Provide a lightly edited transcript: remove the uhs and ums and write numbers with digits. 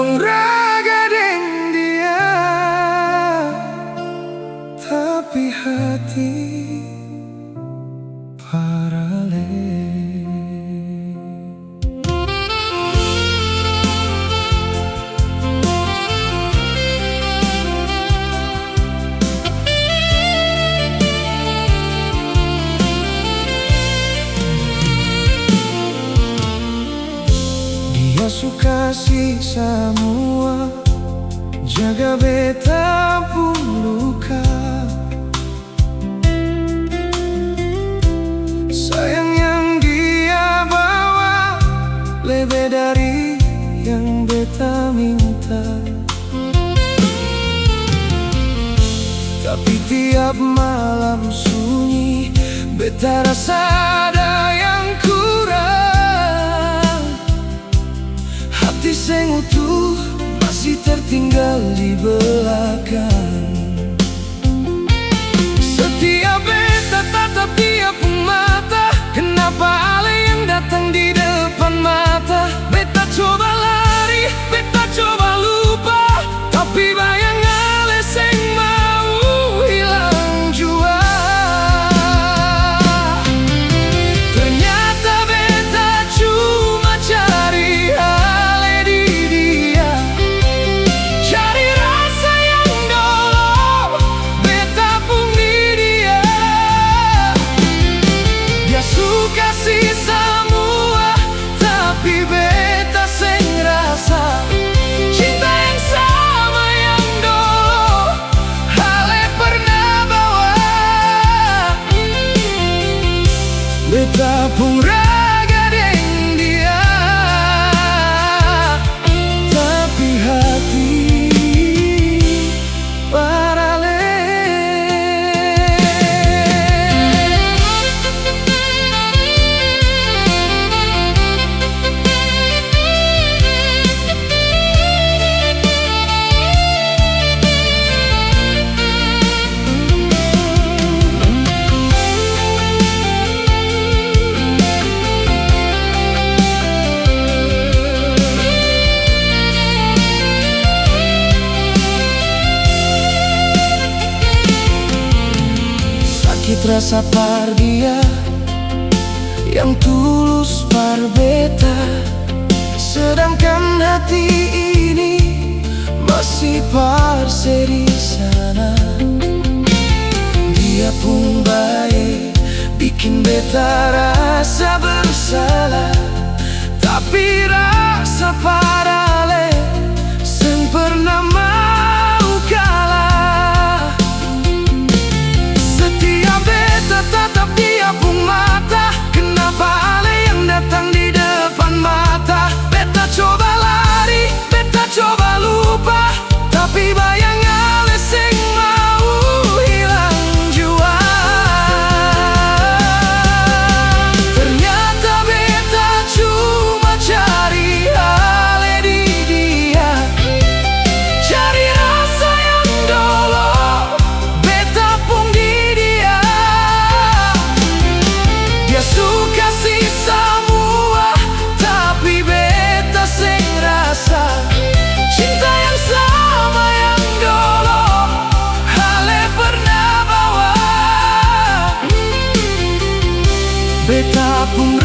pengraga deng dia, tapi hati paralel. Dia suka si semua, jaga beta pun luka. Sayang yang dia bawa lebih dari yang beta minta. Tapi tiap malam sunyi, beta rasa ada yang kurang. Hati seng utuh masih tertinggal di belakang. Setiap beta tatap dia pun mata, kenapa ale yang datang di depan mata? Beta coba lari, beta coba lupa, tapi bayang ale seng mau hilang jua. Ternyata beta cuma cari ale di dia, cari rasa yang dulu beta pun di dia. Dia suka si semua, tapi beta seng rasa cinta yang sama yang dulu ale pernah bawa. Beta pun raga deng dia, tapi hati paralel. Sakit rasa par dia yang tulus par beta, sedangkan hati ini masih par seri sana. Dia pun baik, bikin beta rasa bersalah, tapi rasa paralel seng pernah mau kalah. Setiap beta tatap dia pun mata, kenapa ale yang datang di depan mata? Beta coba lari, beta coba lupa, tapi bayang ale seng mau hilang jua. Ternyata beta cuma cari ale di dia, cari rasa yang dulu beta pun di dia. Dia suka si semua, tapi beta seng rasa cinta yang sama yang dulu ale pernah bawa. Beta pun